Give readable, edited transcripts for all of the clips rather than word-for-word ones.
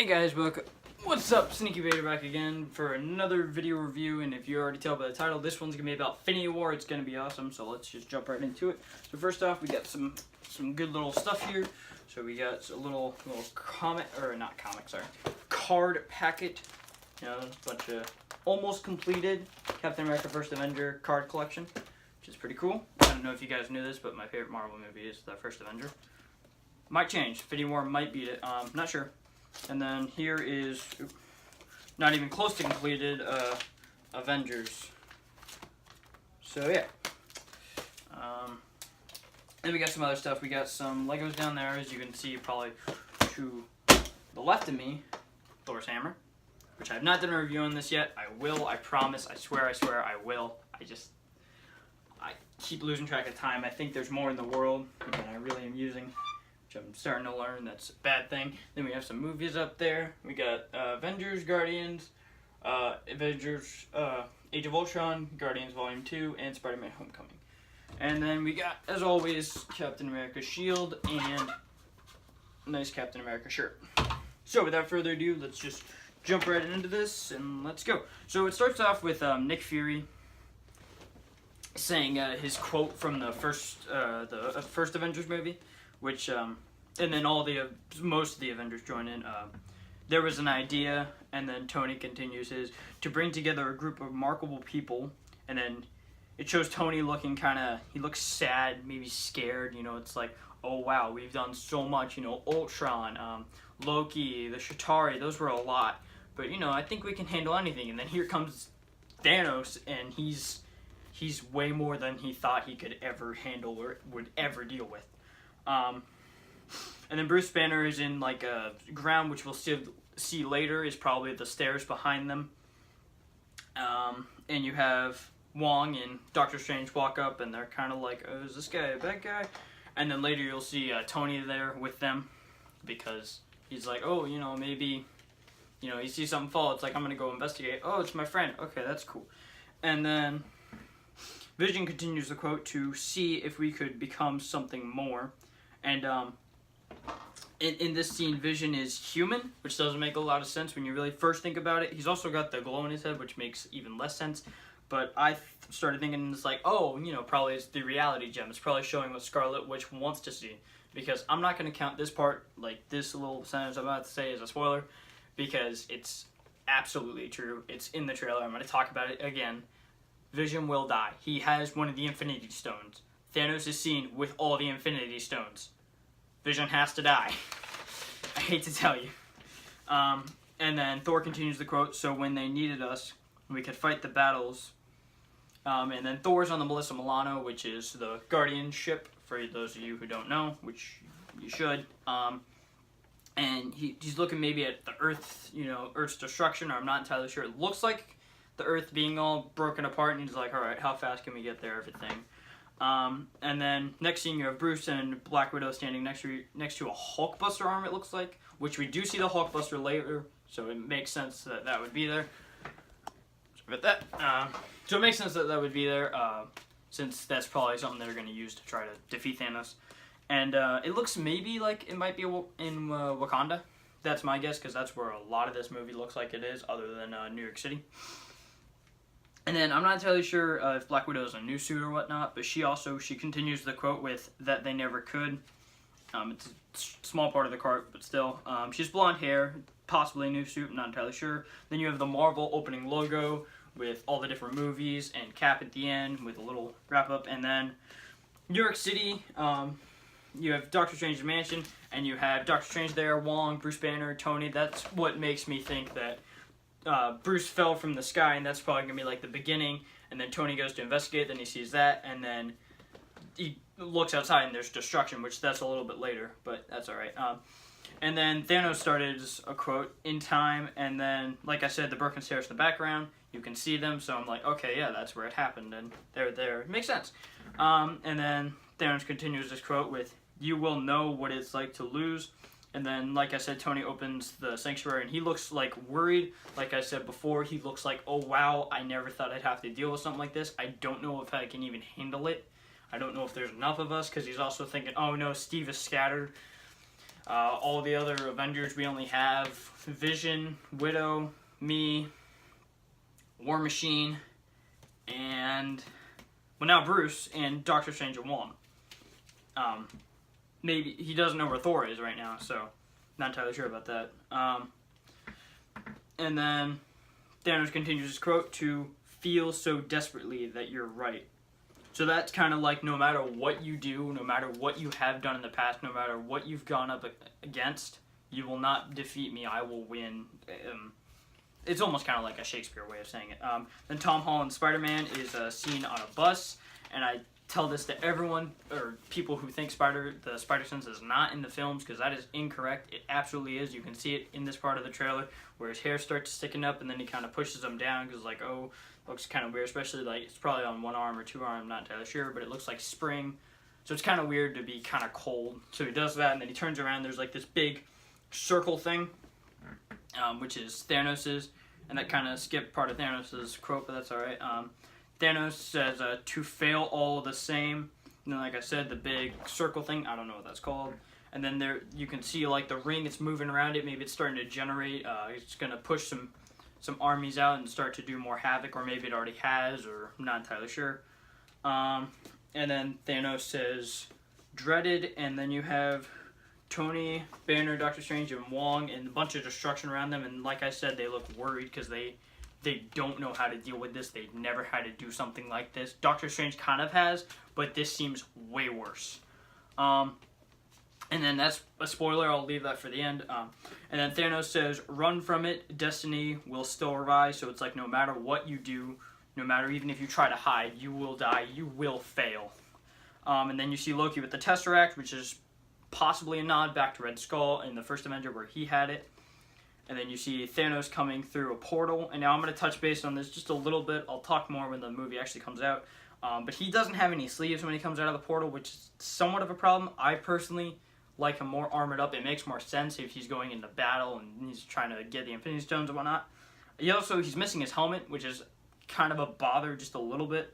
Hey guys, what's up? Sneaky Vader back again for another video review, and if you already tell by the title, this one's gonna be about Infinity War. It's gonna be awesome, so let's just jump right into it. So first off, we got some good little stuff here. So we got a little card packet. You know, a bunch of almost completed Captain America: First Avenger card collection, which is pretty cool. I don't know if you guys knew this, but my favorite Marvel movie is the First Avenger. Might change. Infinity War might beat it. Not sure. And then here is, not even close to completed, Avengers. So yeah. Then we got some other stuff. We got some Legos down there, as you can see probably to the left of me. Thor's hammer, which I have not done a review on this yet. I will, I promise, I swear I will. I keep losing track of time. I think there's more in the world than I really am using. I'm starting to learn that's a bad thing. Then we have some movies up there. We got Avengers, Guardians, Avengers, Age of Ultron, Guardians Volume 2, and Spider-Man Homecoming. And then we got, as always, Captain America shield and nice Captain America shirt. So without further ado, let's just jump right into this and let's go. So it starts off with Nick Fury saying his quote from the first Avengers movie, which and then most of the Avengers join in. There was an idea, and then Tony continues his, to bring together a group of remarkable people, and then it shows Tony looking he looks sad, maybe scared, you know, it's like, oh wow, we've done so much, you know, Ultron, Loki, the Chitauri, those were a lot, but you know, I think we can handle anything, and then here comes Thanos, and he's way more than he thought he could ever handle or would ever deal with. And then Bruce Banner is in like a ground, which we'll see later is probably the stairs behind them. And you have Wong and Doctor Strange walk up, and they're kind of like, oh, is this guy a bad guy? And then later you'll see Tony there with them, because he's like, oh, you know, maybe, you know, he sees something fall, it's like, I'm gonna go investigate. Oh, it's my friend. Okay, that's cool. And then Vision continues the quote to see if we could become something more. And in this scene, Vision is human, which doesn't make a lot of sense when you really first think about it. He's also got the glow in his head, which makes even less sense. But I started thinking, it's like, oh, you know, probably it's the reality gem. It's probably showing what Scarlet Witch wants to see. Because I'm not going to count this part, like this little sentence I'm about to say, as a spoiler, because it's absolutely true. It's in the trailer. I'm going to talk about it again. Vision will die. He has one of the Infinity Stones. Thanos is seen with all the Infinity Stones. Vision has to die. I hate to tell you. And then Thor continues the quote, so when they needed us, we could fight the battles. And then Thor's on the Melissa Milano, which is the Guardian ship, for those of you who don't know, which you should. And he's looking maybe at the Earth, you know, Earth's destruction, or I'm not entirely sure. It looks like the Earth being all broken apart, and he's like, alright, how fast can we get there, everything? And then next scene you have Bruce and Black Widow standing next to a Hulkbuster arm, it looks like, which we do see the Hulkbuster later, so it makes sense that that would be there. Sorry about that. So it makes sense that that would be there, since that's probably something they're going to use to try to defeat Thanos. And it looks maybe like it might be in Wakanda. That's my guess, because that's where a lot of this movie looks like it is, other than New York City. And then I'm not entirely sure if Black Widow is a new suit or whatnot, but she continues the quote with that they never could. It's a small part of the cart, but still. She has blonde hair, possibly a new suit, I'm not entirely sure. Then you have the Marvel opening logo with all the different movies and Cap at the end with a little wrap up. And then New York City, you have Doctor Strange's mansion, and you have Doctor Strange there, Wong, Bruce Banner, Tony. That's what makes me think that Bruce fell from the sky, and that's probably going to be like the beginning, and then Tony goes to investigate, then he sees that, and then he looks outside and there's destruction, which that's a little bit later, but that's alright. And then Thanos started a quote, in time, and then, like I said, the broken stairs in the background, you can see them, so I'm like, okay, yeah, that's where it happened, and they're there. It makes sense. And then Thanos continues this quote with, you will know what it's like to lose. And then, like I said, Tony opens the sanctuary, and he looks, like, worried. Like I said before, he looks like, oh, wow, I never thought I'd have to deal with something like this. I don't know if I can even handle it. I don't know if there's enough of us, because he's also thinking, oh, no, Steve is scattered. All the other Avengers, we only have Vision, Widow, me, War Machine, and well, now Bruce and Doctor Strange and Wong. Maybe he doesn't know where Thor is right now, so not entirely sure about that. And then Thanos continues his quote, to feel so desperately that you're right. So that's kind of like, no matter what you do, no matter what you have done in the past, no matter what you've gone up against, you will not defeat me, I will win. It's almost kind of like a Shakespeare way of saying it. Then Tom Holland's Spider-Man is seen on a bus, and I tell this to everyone, or people who think the Spider-Sense is not in the films, because that is incorrect. It absolutely is. You can see it in this part of the trailer, where his hair starts sticking up, and then he kind of pushes them down, because like, oh, looks kind of weird, especially like, it's probably on one arm or two arm, I'm not entirely sure, but it looks like spring, so it's kind of weird to be kind of cold. So he does that, and then he turns around, there's like this big circle thing, which is Thanos's, and that kind of skipped part of Thanos's quote, but that's alright. Thanos says, to fail all the same. And then, like I said, the big circle thing, I don't know what that's called. And then there, you can see like the ring, it's moving around it, maybe it's starting to generate, it's going to push some armies out and start to do more havoc, or maybe it already has, or I'm not entirely sure. And then Thanos says, dreaded, and then you have Tony, Banner, Doctor Strange, and Wong, and a bunch of destruction around them, and like I said, they look worried because they don't know how to deal with this. They've never had to do something like this. Doctor Strange kind of has, but this seems way worse. And then that's a spoiler, I'll leave that for the end. And then Thanos says, run from it, destiny will still arise. So it's like, no matter what you do, no matter even if you try to hide, you will die, you will fail. And then you see Loki with the Tesseract, which is possibly a nod back to Red Skull in the first Avenger where he had it. And then you see Thanos coming through a portal. And now I'm going to touch base on this just a little bit. I'll talk more when the movie actually comes out. But he doesn't have any sleeves when he comes out of the portal, which is somewhat of a problem. I personally like him more armored up. It makes more sense if he's going into battle and he's trying to get the Infinity Stones and whatnot. He's missing his helmet, which is kind of a bother just a little bit.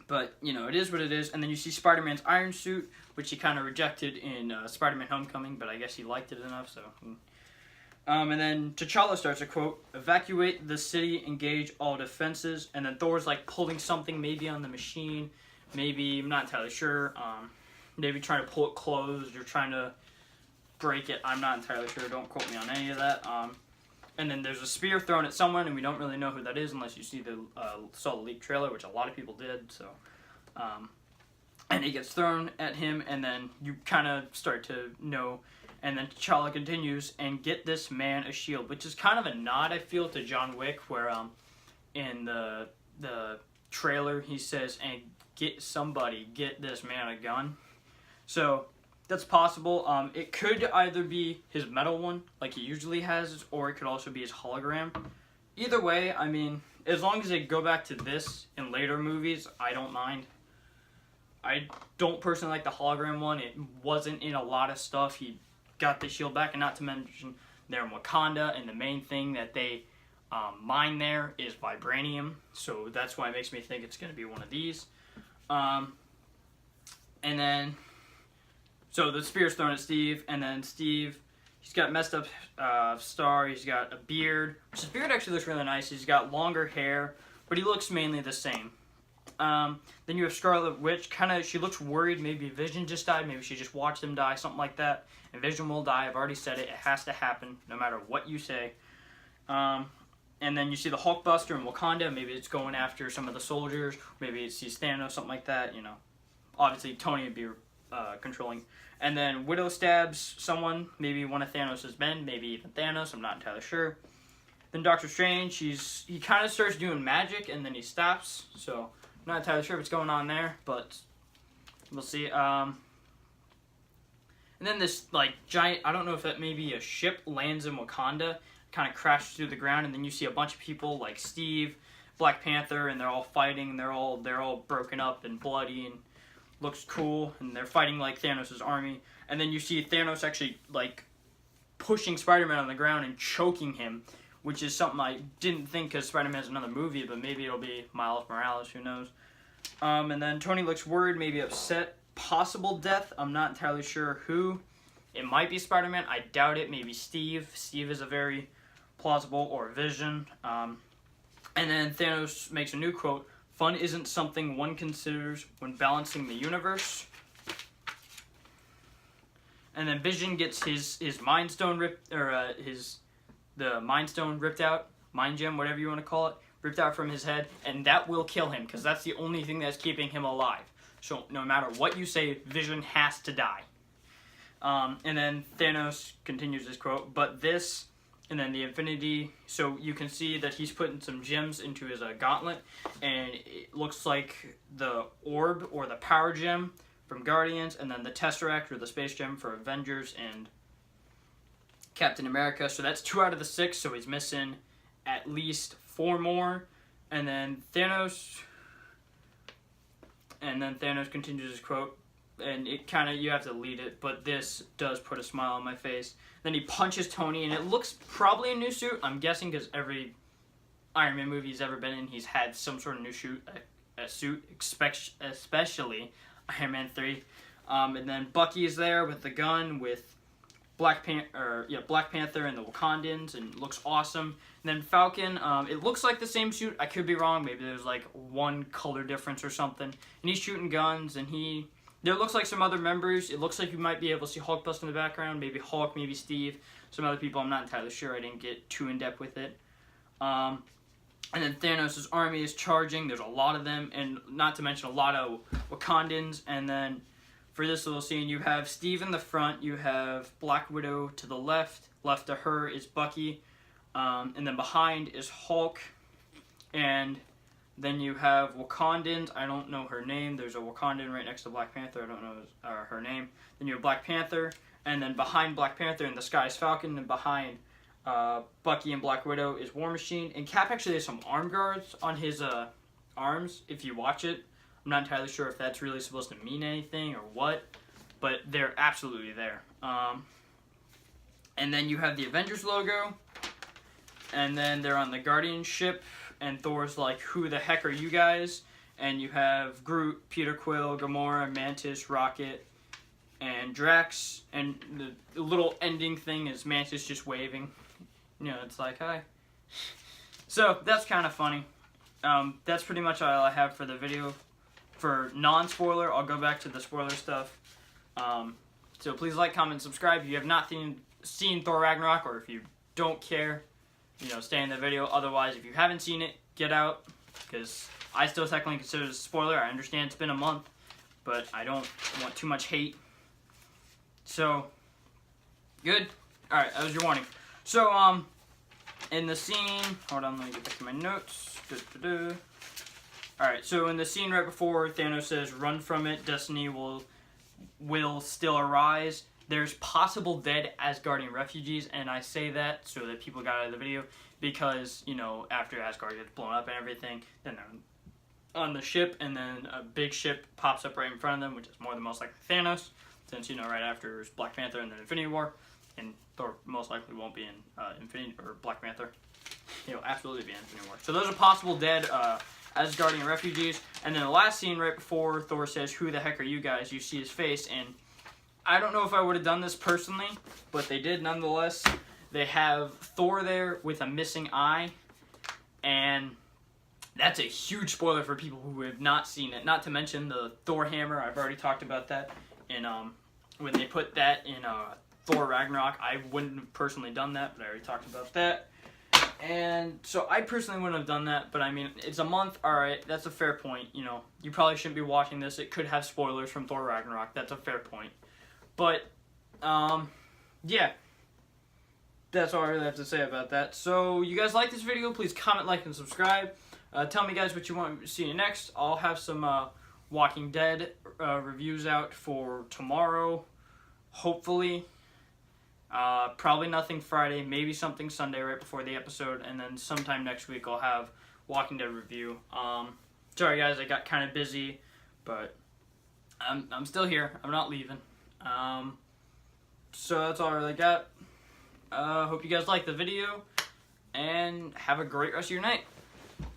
But, you know, it is what it is. And then you see Spider-Man's iron suit, which he kind of rejected in Spider-Man Homecoming, but I guess he liked it enough, so... and then T'Challa starts a quote, evacuate the city, engage all defenses, and then Thor's like pulling something maybe on the machine, maybe, I'm not entirely sure, maybe trying to pull it closed or trying to break it, I'm not entirely sure, don't quote me on any of that. And then there's a spear thrown at someone, and we don't really know who that is unless you see saw the leaked trailer, which a lot of people did, so, and it gets thrown at him, and then you kind of start to know. And then T'Challa continues, and get this man a shield, which is kind of a nod, I feel, to John Wick, where in the trailer he says, and get this man a gun. So that's possible. It could either be his metal one, like he usually has, or it could also be his hologram. Either way, I mean, as long as they go back to this in later movies, I don't mind. I don't personally like the hologram one. It wasn't in a lot of stuff. He got the shield back, and not to mention they're in Wakanda, and the main thing that they mine there is vibranium, so that's why it makes me think it's going to be one of these. And then, so the spear's thrown at Steve, and then Steve, he's got messed up star, he's got a beard, which his beard actually looks really nice, he's got longer hair, but he looks mainly the same. Then you have Scarlet Witch, she looks worried, maybe Vision just died, maybe she just watched him die, something like that. And Vision will die, I've already said it has to happen, no matter what you say. And then you see the Hulkbuster in Wakanda, maybe it's going after some of the soldiers, maybe it sees Thanos, something like that, you know. Obviously, Tony would be controlling. And then Widow stabs someone, maybe one of Thanos' men, maybe even Thanos, I'm not entirely sure. Then Doctor Strange, he kind of starts doing magic, and then he stops, so... I'm not entirely sure what's going on there, but we'll see. And then this, like, giant, I don't know if that may be a ship, lands in Wakanda, kind of crashes through the ground, and then you see a bunch of people, like Steve, Black Panther, and they're all fighting, and they're all broken up and bloody, and looks cool, and they're fighting, like, Thanos' army. And then you see Thanos actually, like, pushing Spider-Man on the ground and choking him, which is something I didn't think because Spider-Man is another movie, but maybe it'll be Miles Morales, who knows. And then Tony looks worried, maybe upset. Possible death, I'm not entirely sure who. It might be Spider-Man. I doubt it. Maybe Steve. Steve is a very plausible, or Vision. And then Thanos makes a new quote: "Fun isn't something one considers when balancing the universe." And then Vision gets his Mind Stone ripped, or the Mind Stone ripped out, Mind Gem, whatever you want to call it, ripped out from his head, and that will kill him because that's the only thing that's keeping him alive. So no matter what you say, Vision has to die. And then Thanos continues his quote, "But this," and then the Infinity, so you can see that he's putting some gems into his gauntlet, and it looks like the orb or the power gem from Guardians, and then the Tesseract or the Space Gem for Avengers and Captain America. So that's 2 out of the 6, so he's missing at least 4 more. And then Thanos continues his quote, and it kind of, you have to lead it, but this does put a smile on my face. Then he punches Tony, and it looks probably a new suit. I'm guessing because every Iron Man movie he's ever been in, he's had some sort of new suit, especially Iron Man 3. And then Bucky is there with the gun with Black Panther and the Wakandans, and it looks awesome. And then Falcon, it looks like the same suit. I could be wrong. Maybe there's like 1 color difference or something. And he's shooting guns, and there looks like some other members. It looks like you might be able to see Hulk bust in the background. Maybe Hulk, maybe Steve, some other people. I'm not entirely sure. I didn't get too in depth with it. And then Thanos' army is charging. There's a lot of them, and not to mention a lot of Wakandans. And then for this little scene, you have Steve in the front. You have Black Widow to the left. Left to her is Bucky. And then behind is Hulk. And then you have Wakandans. I don't know her name. There's a Wakandan right next to Black Panther. I don't know her name. Then you have Black Panther. And then behind Black Panther in the sky is Falcon. And behind Bucky and Black Widow is War Machine. And Cap actually has some arm guards on his arms, if you watch it. I'm not entirely sure if that's really supposed to mean anything or what, but they're absolutely there. And then you have the Avengers logo, and then they're on the Guardian ship, and Thor's like, "Who the heck are you guys?" And you have Groot, Peter Quill, Gamora, Mantis, Rocket, and Drax, and the little ending thing is Mantis just waving. You know, it's like, hi. So, that's kind of funny. That's pretty much all I have for the video. For non-spoiler, I'll go back to the spoiler stuff. So please like, comment, subscribe. If you have not seen Thor Ragnarok, or if you don't care, you know, stay in the video. Otherwise, if you haven't seen it, get out, because I still technically consider it a spoiler. I understand it's been a month, but I don't want too much hate. So, good. Alright, that was your warning. So, in the scene, hold on, let me get back to my notes. Alright, so in the scene right before Thanos says, "Run from it, destiny will still arise," there's possible dead Asgardian refugees, and I say that so that people got out of the video, because, you know, after Asgard gets blown up and everything, then they're on the ship, and then a big ship pops up right in front of them, which is more than most likely Thanos, since, you know, right after is Black Panther and then Infinity War, and Thor most likely won't be in Black Panther. He'll absolutely be in Infinity War. So those are possible dead Asgardian refugees. And then the last scene right before Thor says, "Who the heck are you guys?" you see his face, and I don't know if I would have done this personally, but they did nonetheless. They have Thor there with a missing eye, and that's a huge spoiler for people who have not seen it. Not to mention the Thor hammer. I've already talked about that in when they put that in Thor Ragnarok. I wouldn't have personally done that, but I already talked about that. And so I personally wouldn't have done that, but I mean, it's a month, alright, that's a fair point, you know. You probably shouldn't be watching this. It could have spoilers from Thor Ragnarok. That's a fair point. But, yeah. That's all I really have to say about that. So, you guys like this video, please comment, like, and subscribe. Tell me, guys, what you want to see next. I'll have some Walking Dead reviews out for tomorrow, hopefully. Probably nothing Friday, maybe something Sunday right before the episode, and then sometime next week I'll have Walking Dead review. Sorry guys, I got kind of busy, but I'm still here. I'm not leaving. So that's all I really got. Hope you guys liked the video, and have a great rest of your night.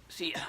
See ya.